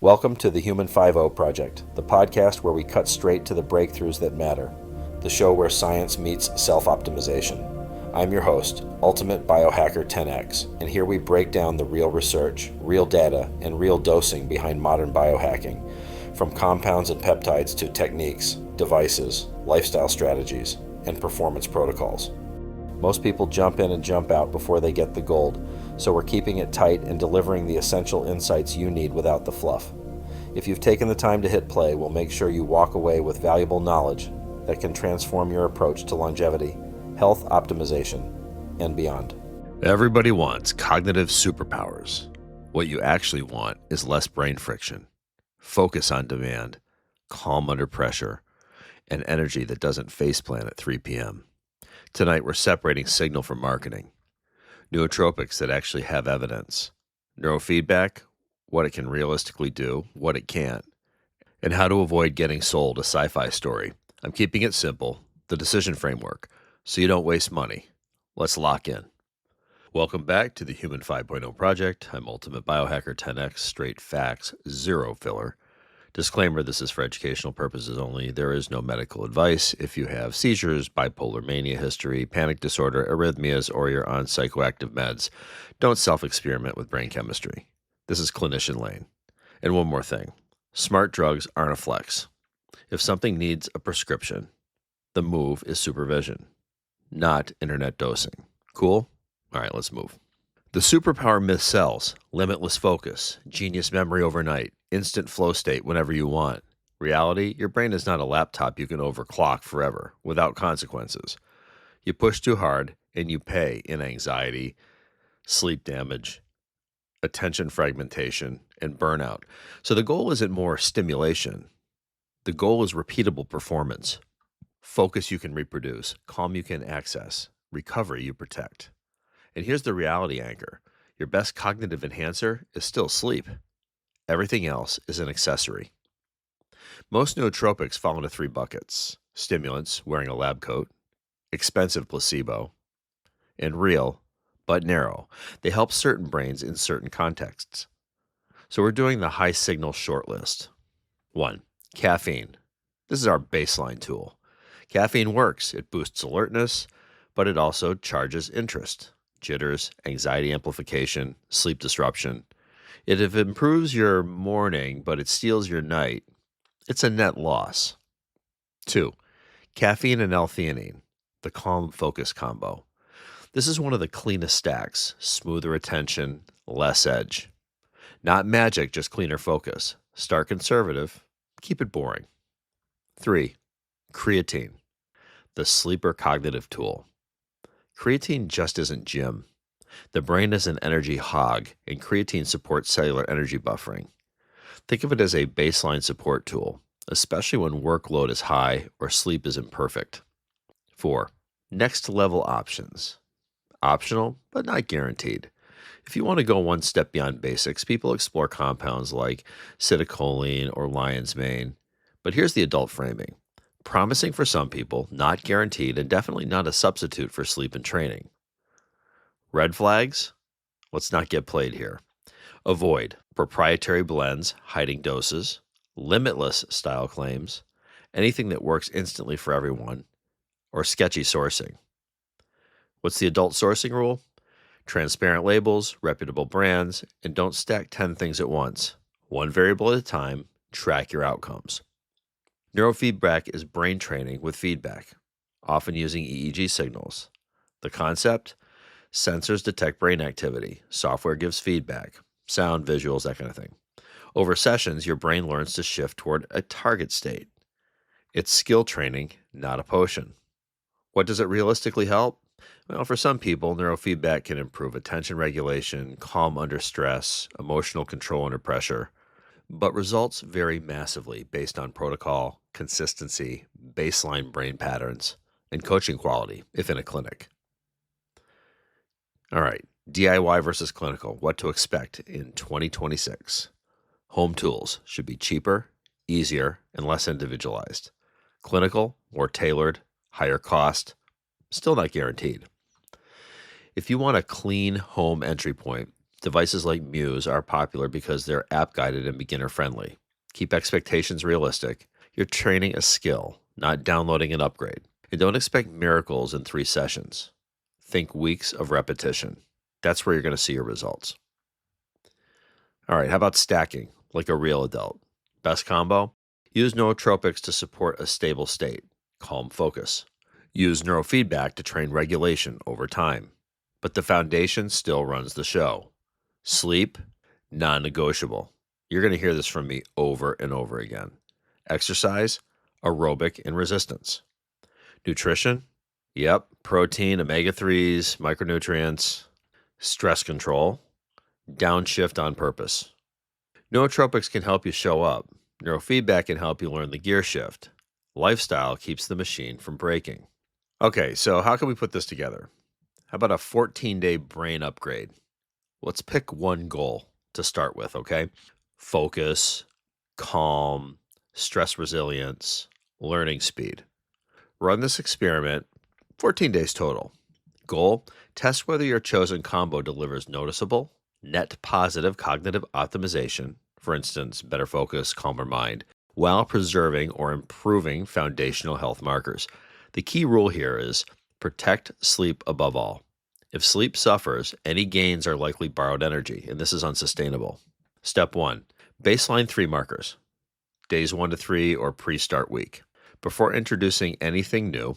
Welcome to the Human 5.0 Project, the podcast where we cut straight to the breakthroughs that matter, the show where science meets self-optimization. I'm your host, Ultimate Biohacker 10X, and here we break down the real research, real data, and real dosing behind modern biohacking, from compounds and peptides to techniques, devices, lifestyle strategies, and performance protocols. Most people jump in and jump out before they get the gold, so we're keeping it tight and delivering the essential insights you need without the fluff. If you've taken the time to hit play, we'll make sure you walk away with valuable knowledge that can transform your approach to longevity, health optimization, and beyond. Everybody wants cognitive superpowers. What you actually want is less brain friction, focus on demand, calm under pressure, and energy that doesn't faceplant at 3 p.m. Tonight, we're separating signal from marketing, nootropics that actually have evidence, neurofeedback, what it can realistically do, what it can't, and how to avoid getting sold a sci-fi story. I'm keeping it simple, the decision framework, so you don't waste money. Let's lock in. Welcome back to the Human 5.0 Project. I'm Ultimate Biohacker 10X, straight facts, zero filler. Disclaimer, this is for educational purposes only. There is no medical advice. If you have seizures, bipolar mania history, panic disorder, arrhythmias, or you're on psychoactive meds, don't self-experiment with brain chemistry. This is clinician lane. And one more thing. Smart drugs aren't a flex. If something needs a prescription, the move is supervision, not internet dosing. Cool? All right, let's move. The superpower myth sells: limitless focus, genius memory overnight, instant flow state whenever you want. Reality, your brain is not a laptop you can overclock forever without consequences. You push too hard and you pay in anxiety, sleep damage, attention fragmentation, and burnout. So the goal isn't more stimulation. The goal is repeatable performance. Focus you can reproduce, calm you can access, recovery you protect. And here's the reality anchor. Your best cognitive enhancer is still sleep. Everything else is an accessory. Most nootropics fall into 3 buckets: stimulants, wearing a lab coat, expensive placebo, and real, but narrow. They help certain brains in certain contexts. So we're doing the high signal short list. 1. Caffeine. This is our baseline tool. Caffeine works. It boosts alertness, but it also charges interest, jitters, anxiety amplification, sleep disruption. If it improves your morning, but it steals your night, it's a net loss. 2. Caffeine and L-theanine, the calm focus combo. This is one of the cleanest stacks, smoother attention, less edge. Not magic, just cleaner focus. Start conservative, keep it boring. 3. Creatine, the sleeper cognitive tool. Creatine just isn't gym. The brain is an energy hog, and creatine supports cellular energy buffering. Think of it as a baseline support tool, especially when workload is high or sleep is imperfect. 4. Next level options. Optional, but not guaranteed. If you want to go one step beyond basics, people explore compounds like citicoline or lion's mane. But here's the adult framing. Promising for some people, not guaranteed, and definitely not a substitute for sleep and training. Red flags? Let's not get played here. Avoid proprietary blends, hiding doses, limitless style claims, anything that works instantly for everyone, or sketchy sourcing. What's the adult sourcing rule? Transparent labels, reputable brands, and don't stack 10 things at once. One variable at a time, track your outcomes. Neurofeedback is brain training with feedback, often using EEG signals. The concept? Sensors detect brain activity. Software gives feedback. Sound, visuals, that kind of thing. Over sessions, your brain learns to shift toward a target state. It's skill training, not a potion. What does it realistically help? Well, for some people, neurofeedback can improve attention regulation, calm under stress, emotional control under pressure. But results vary massively based on protocol, consistency, baseline brain patterns, and coaching quality, if in a clinic. All right, DIY versus clinical, what to expect in 2026. Home tools should be cheaper, easier, and less individualized. Clinical, more tailored, higher cost, still not guaranteed. If you want a clean home entry point, Devices like Muse are popular because they're app-guided and beginner-friendly. Keep expectations realistic. You're training a skill, not downloading an upgrade. And don't expect miracles in 3 sessions. Think weeks of repetition. That's where you're going to see your results. All right, how about stacking, like a real adult? Best combo? Use Nootropics to support a stable state, calm focus. Use Neurofeedback to train regulation over time. But the foundation still runs the show. Sleep, non-negotiable. You're going to hear this from me over and over again. Exercise, aerobic and resistance. Nutrition, yep, protein, omega-3s, micronutrients. Stress control, downshift on purpose. Nootropics can help you show up. Neurofeedback can help you learn the gear shift. Lifestyle keeps the machine from breaking. Okay, so how can we put this together? How about a 14-day brain upgrade? Let's pick one goal to start with, okay? Focus, calm, stress resilience, learning speed. Run this experiment, 14 days total. Goal, test whether your chosen combo delivers noticeable, net positive cognitive optimization, for instance, better focus, calmer mind, while preserving or improving foundational health markers. The key rule here is protect sleep above all. If sleep suffers, any gains are likely borrowed energy, and this is unsustainable. Step 1. Baseline 3 markers. Days 1 to 3 or pre-start week. Before introducing anything new,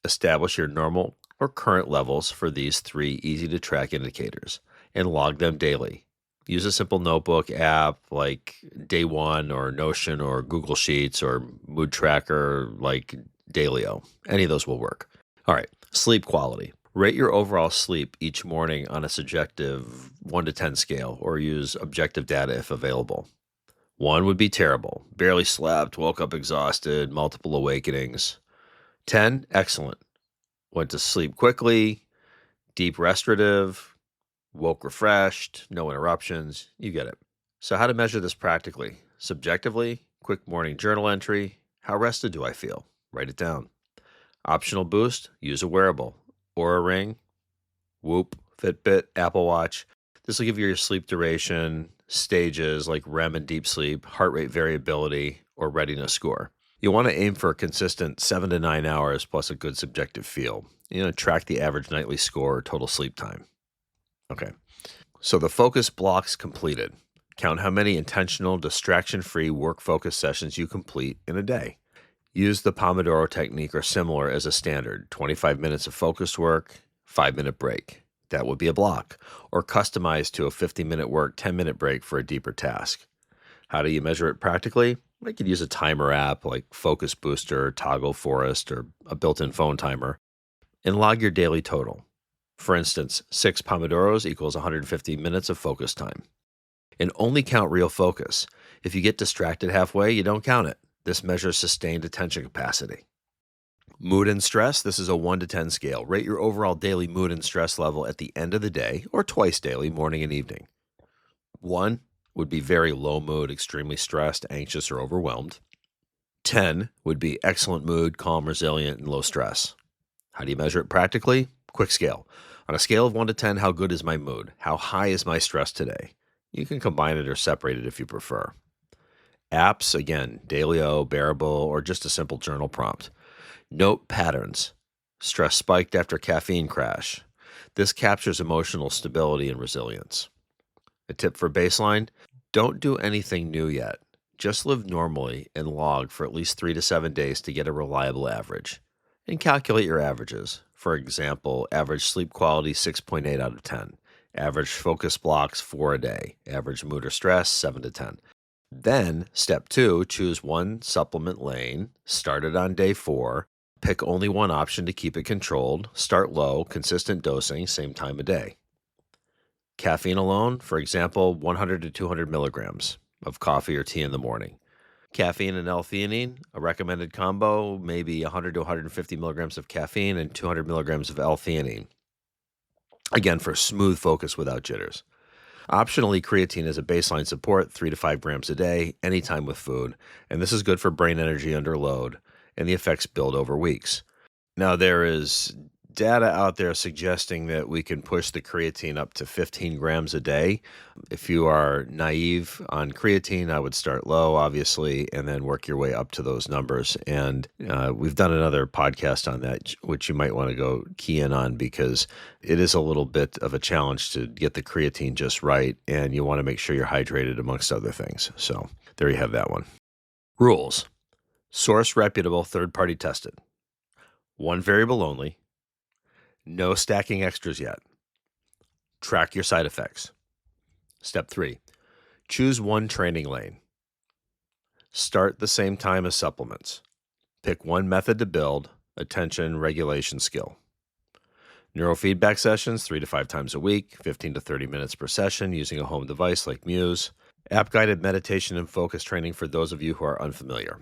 establish your normal or current levels for these 3 easy-to-track indicators and log them daily. Use a simple notebook app like Day One or Notion or Google Sheets or Mood Tracker like Dailyo. Any of those will work. All right, sleep quality. Rate your overall sleep each morning on a subjective 1 to 10 scale or use objective data if available. 1 would be terrible. Barely slept, woke up exhausted, multiple awakenings. 10, excellent. Went to sleep quickly, deep restorative, woke refreshed, no interruptions. You get it. So how to measure this practically? Subjectively, quick morning journal entry. How rested do I feel? Write it down. Optional boost, use a wearable. Oura Ring, Whoop, Fitbit, Apple Watch. This will give you your sleep duration, stages like REM and deep sleep, heart rate variability, or readiness score. You want to aim for a consistent 7 to 9 hours plus a good subjective feel. Track the average nightly score or total sleep time. Okay, so the focus block's completed. Count how many intentional, distraction-free work-focused sessions you complete in a day. Use the Pomodoro technique or similar as a standard. 25 minutes of focused work, 5-minute break. That would be a block. Or customize to a 50-minute work, 10-minute break for a deeper task. How do you measure it practically? You could use a timer app like Focus Booster, Toggle Forest, or a built-in phone timer, and log your daily total. For instance, 6 Pomodoros equals 150 minutes of focus time. And only count real focus. If you get distracted halfway, you don't count it. This measures sustained attention capacity. Mood and stress, this is a 1 to 10 scale. Rate your overall daily mood and stress level at the end of the day, or twice daily, morning and evening. 1 would be very low mood, extremely stressed, anxious, or overwhelmed. 10 would be excellent mood, calm, resilient, and low stress. How do you measure it practically? Quick scale. On a scale of 1 to 10, how good is my mood? How high is my stress today? You can combine it or separate it if you prefer. Apps, again, Dailyo, Bearable, or just a simple journal prompt. Note patterns. Stress spiked after caffeine crash. This captures emotional stability and resilience. A tip for baseline, don't do anything new yet. Just live normally and log for at least 3 to 7 days to get a reliable average. And calculate your averages. For example, average sleep quality 6.8 out of 10. Average focus blocks 4 a day. Average mood or stress 7 to 10. Then, step 2, choose one supplement lane, start it on day 4, pick only one option to keep it controlled, start low, consistent dosing, same time of day. Caffeine alone, for example, 100 to 200 milligrams of coffee or tea in the morning. Caffeine and L-theanine, a recommended combo, maybe 100 to 150 milligrams of caffeine and 200 milligrams of L-theanine. Again, for smooth focus without jitters. Optionally, creatine is a baseline support, 3 to 5 grams a day, anytime with food, and this is good for brain energy under load, and the effects build over weeks. Now, there is data out there suggesting that we can push the creatine up to 15 grams a day. If you are naive on creatine, I would start low, obviously, and then work your way up to those numbers. And we've done another podcast on that, which you might want to go key in on, because it is a little bit of a challenge to get the creatine just right, and you want to make sure you're hydrated, amongst other things. So there you have that one. Rules. Source reputable, third-party tested. One variable only. No stacking extras yet. Track your side effects. Step 3. Choose one training lane. Start the same time as supplements. Pick one method to build attention regulation skill. Neurofeedback sessions 3 to 5 times a week, 15 to 30 minutes per session using a home device like Muse. App-guided meditation and focus training for those of you who are unfamiliar.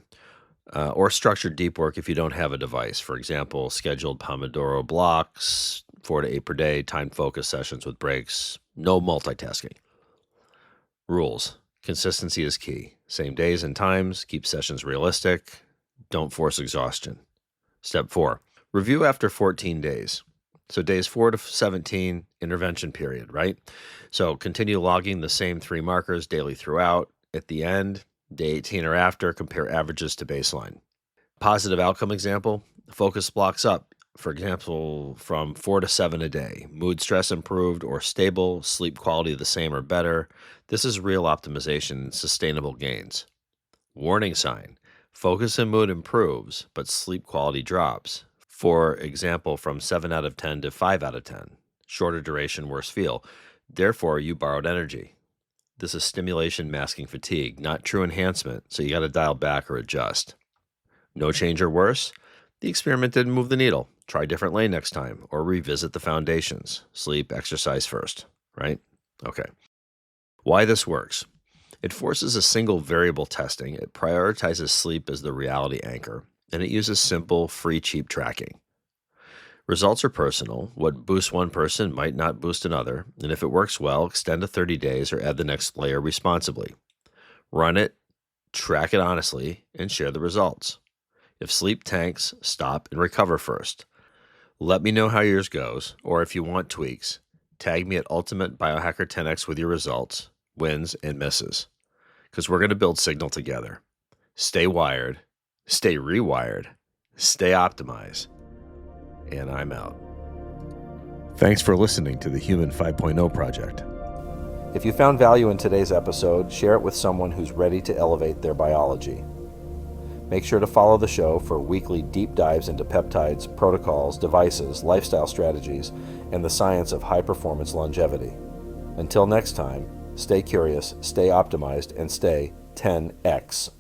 Or structured deep work if you don't have a device. For example, scheduled Pomodoro blocks, 4 to 8 per day, timed focus sessions with breaks, no multitasking. Rules. Consistency is key. Same days and times, keep sessions realistic, don't force exhaustion. Step 4. Review after 14 days. So days 4 to 17, intervention period, right? So continue logging the same 3 markers daily throughout. At the end, day 18 or after, compare averages to baseline. Positive outcome example, focus blocks up, for example, from 4 to 7 a day. Mood stress improved or stable, sleep quality the same or better. This is real optimization and sustainable gains. Warning sign, focus and mood improves, but sleep quality drops. For example, from 7 out of 10 to 5 out of 10. Shorter duration, worse feel. Therefore, you borrowed energy. This is stimulation masking fatigue, not true enhancement, so you got to dial back or adjust. No change or worse? The experiment didn't move the needle. Try a different lane next time, or revisit the foundations. Sleep, exercise first, right? Okay. Why this works? It forces a single variable testing. It prioritizes sleep as the reality anchor, and it uses simple, free, cheap tracking. Results are personal. What boosts one person might not boost another, and if it works well, extend to 30 days or add the next layer responsibly. Run it, track it honestly, and share the results. If sleep tanks, stop and recover first. Let me know how yours goes, or if you want tweaks, tag me at Ultimate Biohacker 10X with your results, wins, and misses, because we're going to build signal together. Stay wired, stay rewired, stay optimized. And I'm out. Thanks for listening to the Human 5.0 Project. If you found value in today's episode, share it with someone who's ready to elevate their biology. Make sure to follow the show for weekly deep dives into peptides, protocols, devices, lifestyle strategies, and the science of high-performance longevity. Until next time, stay curious, stay optimized, and stay 10X.